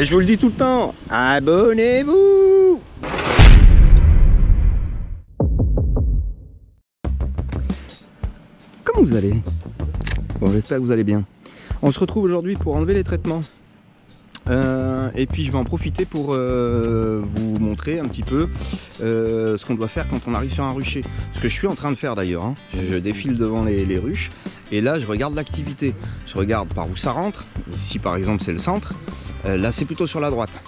Je vous le dis tout le temps, abonnez-vous. Comment vous allez? Bon, j'espère que vous allez bien. On se retrouve aujourd'hui pour enlever les traitements. Et puis je vais en profiter pour vous montrer un petit peu ce qu'on doit faire quand on arrive sur un rucher. Ce que je suis en train de faire d'ailleurs, hein. Je défile devant les ruches et là je regarde l'activité. Je regarde par où ça rentre. Ici par exemple c'est le centre. Là c'est plutôt sur la droite.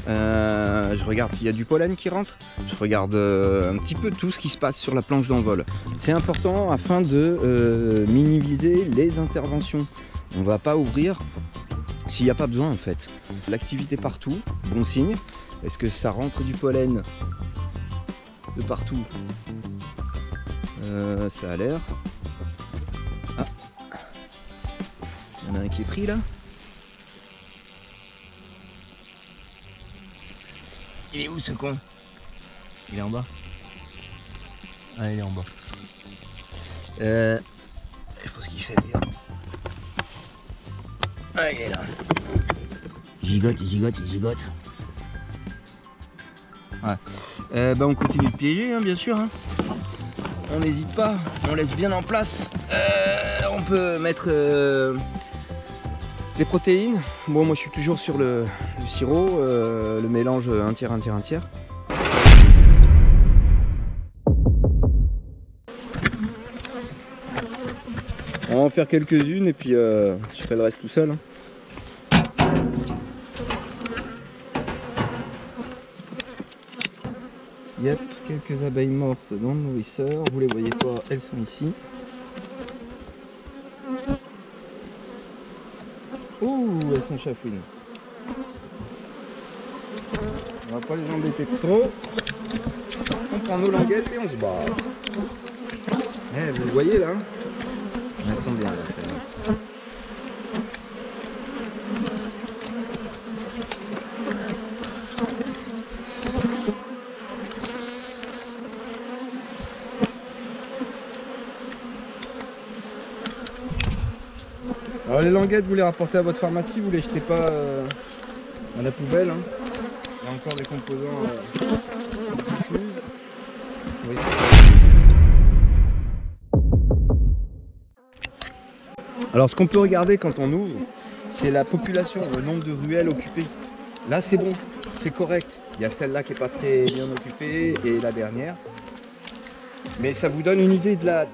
Je regarde s'il y a du pollen qui rentre. Je regarde un petit peu tout ce qui se passe sur la planche d'envol. C'est important afin de minimiser les interventions. On va pas ouvrir s'il n'y a pas besoin en fait. L'activité partout, bon signe. Est-ce que ça rentre du pollen de partout? Ça a l'air. Ah, il y en a un qui est pris là. Il est où ce con? Il est en bas. Ah, il est en bas. Je pense qu'il fait bien. Ah, il est là. Il gigote. Ouais. On continue de piéger, hein, bien sûr. Hein. On n'hésite pas, on laisse bien en place. On peut mettre des protéines. Bon, moi je suis toujours sur le sirop, le mélange un tiers. On va en faire quelques-unes et puis je ferai le reste tout seul. Hein. Yep, quelques abeilles mortes dans le nourrisseur. Vous les voyez pas, elles sont ici. Ouh, elles sont chafouines. On va pas les embêter trop. On prend nos languettes et on se barre. Eh, vous le voyez là? Elles sont bien là, celles-là. Alors les languettes, vous les rapportez à votre pharmacie, vous les jetez pas à la poubelle. Hein. Il y a encore des composants qui diffusent. Oui. Alors ce qu'on peut regarder quand on ouvre, c'est la population, le nombre de ruelles occupées. Là c'est bon, c'est correct. Il y a celle-là qui n'est pas très bien occupée et la dernière. Mais ça vous donne une idée de la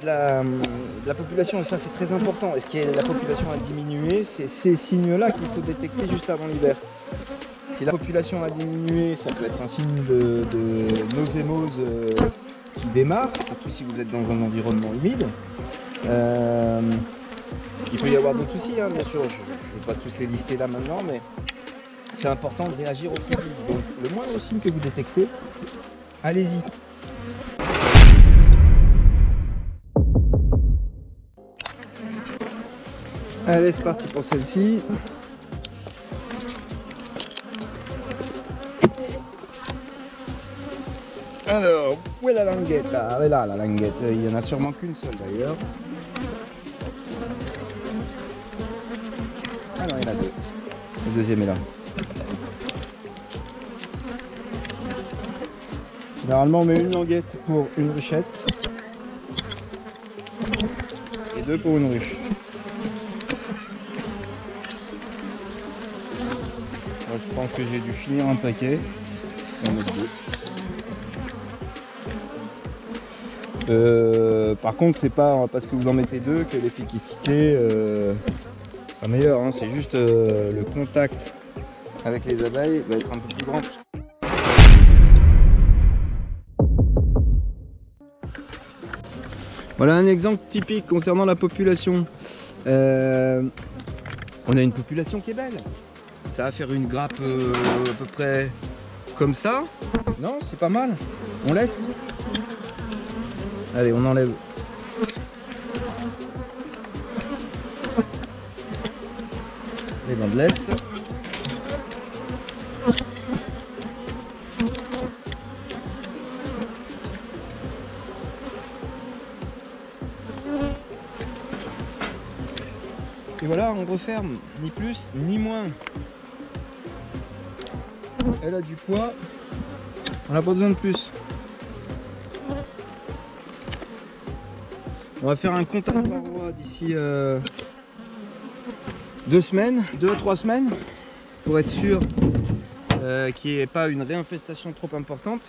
population et ça c'est très important. Est-ce que la population a diminué? C'est ces signes-là qu'il faut détecter juste avant l'hiver. Si la population a diminué, ça peut être un signe de nosémose qui démarre, surtout si vous êtes dans un environnement humide. Il peut y avoir d'autres soucis, hein, bien sûr, je ne vais pas tous les lister là maintenant, mais c'est important de réagir au plus vite. Donc le moindre signe que vous détectez, allez-y. Allez, c'est parti pour celle-ci. Alors, où est la languette? Ah, elle est là, la languette. Il n'y en a sûrement qu'une seule d'ailleurs. Ah non, il y en a deux. Le deuxième est là. Généralement, on met une languette pour une ruchette et deux pour une ruche. Moi, je pense que j'ai dû finir un paquet. On va mettre deux. Par contre, c'est pas parce que vous en mettez deux que l'efficacité sera meilleure. Hein. C'est juste le contact avec les abeilles va être un peu plus grand. Voilà un exemple typique concernant la population. On a une population qui est belle. Ça va faire une grappe à peu près comme ça. Non, c'est pas mal. On laisse. Allez, on enlève. Les bandelettes. Et voilà, on referme, ni plus ni moins. Elle a du poids. On n'a pas besoin de plus. On va faire un contact varroa d'ici 2 semaines, 2 à 3 semaines, pour être sûr qu'il n'y ait pas une réinfestation trop importante.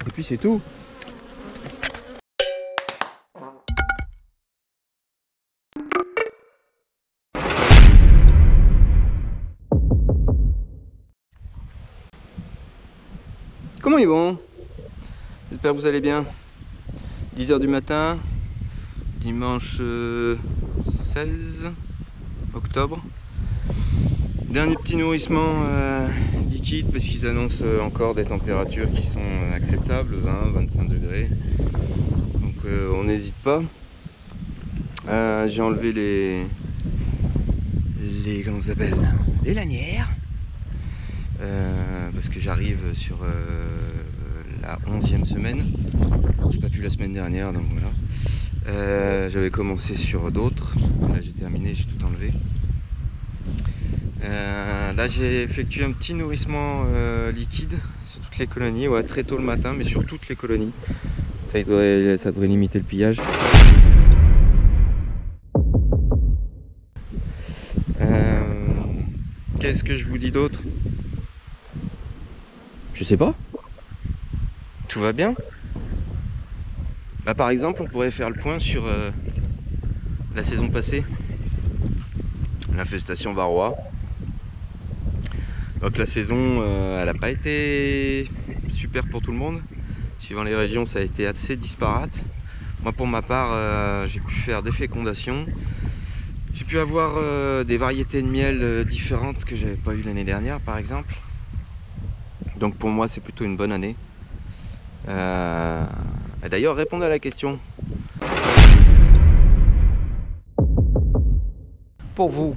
Et puis c'est tout. Comment ils vont? J'espère que vous allez bien. 10 h du matin, dimanche 16 octobre. Dernier petit nourrissement liquide parce qu'ils annoncent encore des températures qui sont acceptables, 20-25 degrés. Donc on n'hésite pas. J'ai enlevé les comment ça s'appelle, les lanières. Parce que j'arrive sur la 11e semaine. J'ai pas pu la semaine dernière, donc voilà. J'avais commencé sur d'autres. Là j'ai terminé, j'ai tout enlevé. Là j'ai effectué un petit nourrissement liquide sur toutes les colonies, ouais, très tôt le matin, mais sur toutes les colonies. Ça devrait limiter le pillage. Qu'est-ce que je vous dis d'autre? Je sais pas. Tout va bien. Bah, par exemple, on pourrait faire le point sur la saison passée, l'infestation varroa. Donc la saison, elle n'a pas été super pour tout le monde. Suivant les régions, ça a été assez disparate. Moi, pour ma part, j'ai pu faire des fécondations. J'ai pu avoir des variétés de miel différentes que j'avais pas eu l'année dernière, par exemple. Donc pour moi, c'est plutôt une bonne année. Et d'ailleurs, répondez à la question. Pour vous,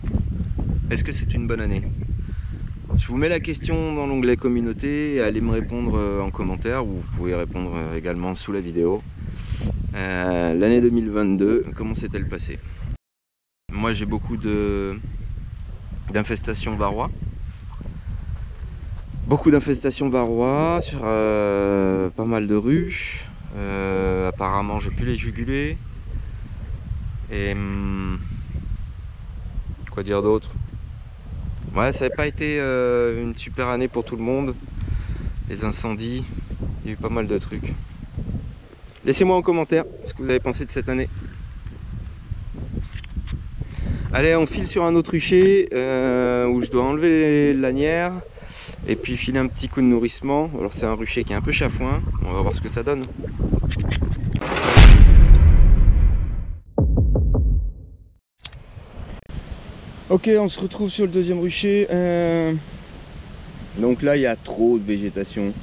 est-ce que c'est une bonne année? Je vous mets la question dans l'onglet communauté et allez me répondre en commentaire, ou vous pouvez répondre également sous la vidéo. L'année 2022, comment s'est-elle passée? Moi j'ai beaucoup d'infestations varroa. Beaucoup d'infestations varroa sur pas mal de ruches. Apparemment j'ai pu les juguler. Et quoi dire d'autre? Ouais, ça n'a pas été une super année pour tout le monde. Les incendies, il y a eu pas mal de trucs. Laissez-moi en commentaire ce que vous avez pensé de cette année. Allez, on file sur un autre rucher où je dois enlever les lanières et puis filer un petit coup de nourrissement. Alors c'est un rucher qui est un peu chafouin, on va voir ce que ça donne. Ok, on se retrouve sur le deuxième rucher. Donc là il y a trop de végétation.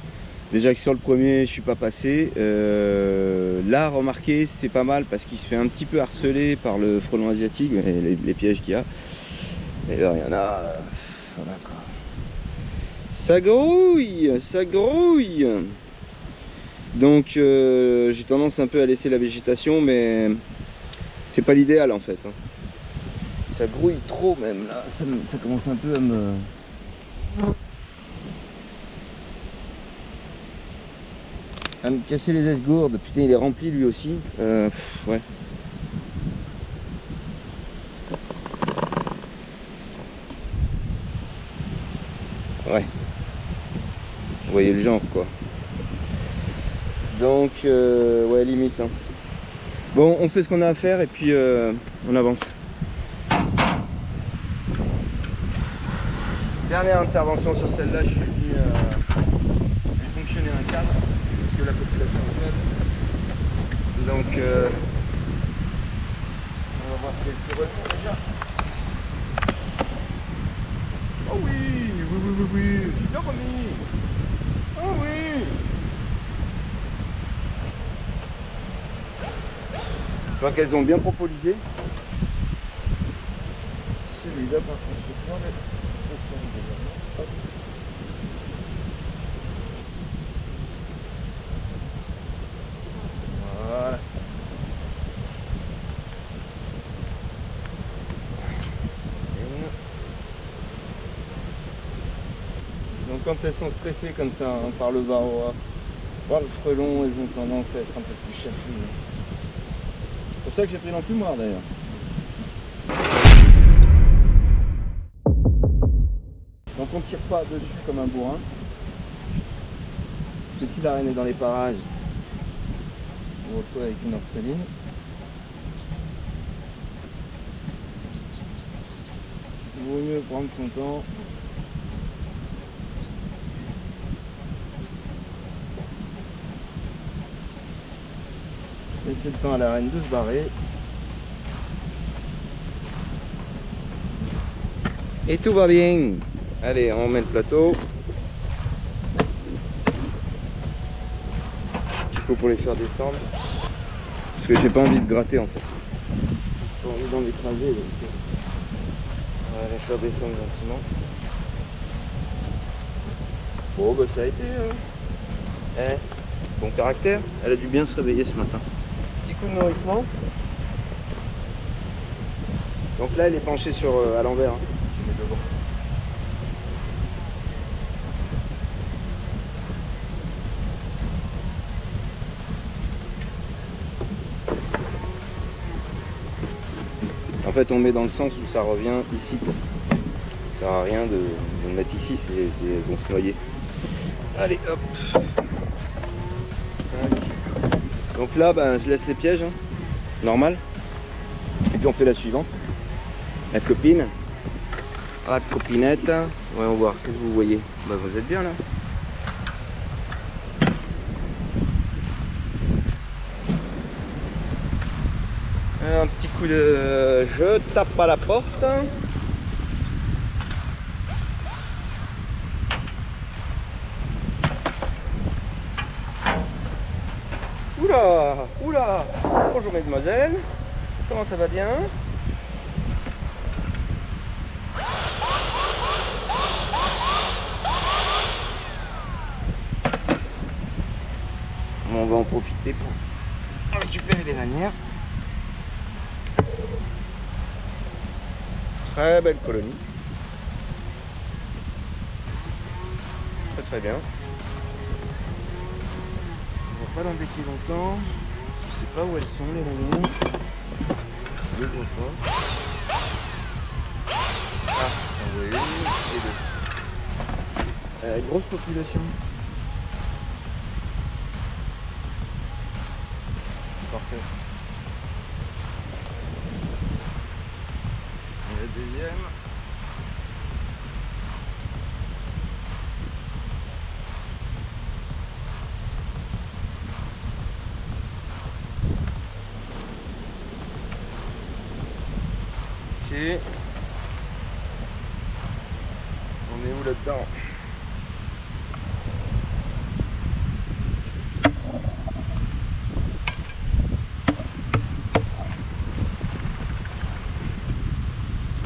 Déjà que sur le premier je suis pas passé. Là remarquez, c'est pas mal parce qu'il se fait un petit peu harceler par le frelon asiatique, les pièges qu'il y a. Et là il y en a. Voilà quoi. Ça grouille, ça grouille. Donc j'ai tendance un peu à laisser la végétation, mais c'est pas l'idéal en fait. Ça grouille trop même là, ça commence un peu à me casser les esgourdes. Putain, il est rempli lui aussi. Ouais. Ouais. Vous voyez le genre quoi. Donc ouais, limite. Hein. Bon, on fait ce qu'on a à faire et puis on avance. Dernière intervention sur celle-là, je suis venu fonctionner un cadre parce que la population est faible. Donc on va voir si elle se retourne déjà. Oh oui, j'ai bien remis. Oh oui. Je vois qu'elles ont bien propolisé. Celui-là par contre, je prends voilà. quand elles sont stressées comme ça, hein, par le varroa, par le frelon, elles ont tendance à être un peu plus chafouines. C'est pour ça que j'ai pris l'enfumoir d'ailleurs. Donc on ne tire pas dessus comme un bourrin. Parce que si la reine est dans les parages, on se retrouve avec une orpheline. Il vaut mieux prendre son temps. Laisser le temps à la reine de se barrer. Et tout va bien. Allez, on met le plateau. Il faut pour les faire descendre. Parce que j'ai pas envie de gratter en fait. J'ai pas envie d'en écraser. Donc on va les faire descendre gentiment. Bon bah ça a été. Bon caractère. Elle a dû bien se réveiller ce matin. Petit coup de nourrissement. Donc là elle est penchée sur à l'envers. Hein. Je mets devant. En fait on met dans le sens où ça revient ici quoi. Ça sert à rien de le mettre ici, elles vont se noyer. Allez hop. Donc là ben, je laisse les pièges, hein, normal. Et puis on fait la suivante. La copine. La copinette. Voyons voir, qu'est-ce que vous voyez? Bah vous êtes bien là. Un petit coup de... Je tape à la porte. Oula, oula. Bonjour mesdemoiselles. Comment ça va bien? On va en profiter pour récupérer les lanières. Très belle colonie. Très très bien. On va pas l'embêter longtemps. Je sais pas où elles sont les lanières. Je les vois pas. Ah, j'en vois une et deux. Grosse population. Parfait. Et la deuxième. Ok. On est où là-dedans?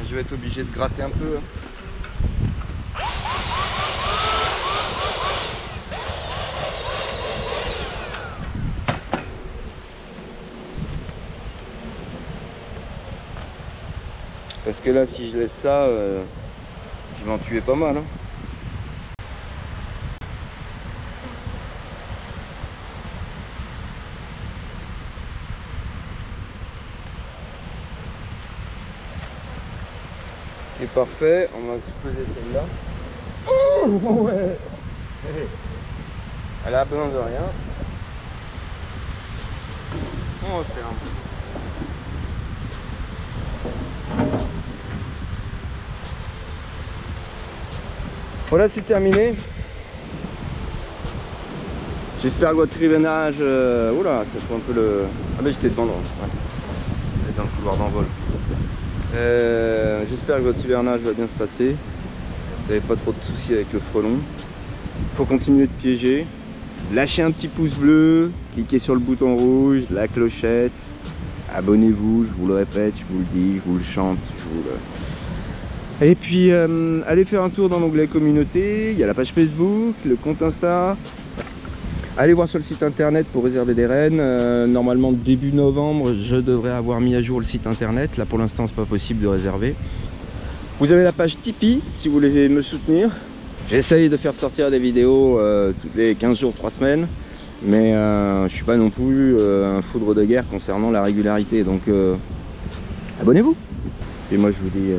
Je vais être obligé de gratter un peu. Parce que là, si je laisse ça, je vais en tuer pas mal. Hein. Ok, parfait. On va se poser celle-là. Oh ouais. Elle a besoin de rien. On va faire un peu. Voilà, c'est terminé. J'espère que votre hivernage... Oula, ça fait un peu le... Ah ben j'étais devant là. Ouais. J'étais dans le couloir d'envol. J'espère que votre hivernage va bien se passer. Vous n'avez pas trop de soucis avec le frelon. Il faut continuer de piéger. Lâchez un petit pouce bleu. Cliquez sur le bouton rouge, la clochette. Abonnez-vous, je vous le répète, je vous le dis, je vous le chante, je vous le... Et puis allez faire un tour dans l'onglet communauté, il y a la page Facebook, le compte Insta. Allez voir sur le site internet pour réserver des rennes. Normalement début novembre, je devrais avoir mis à jour le site internet. Là pour l'instant c'est pas possible de réserver. Vous avez la page Tipeee si vous voulez me soutenir. J'essaye de faire sortir des vidéos toutes les 15 jours, 3 semaines, mais je suis pas non plus un foudre de guerre concernant la régularité, donc abonnez-vous. Et moi je vous dis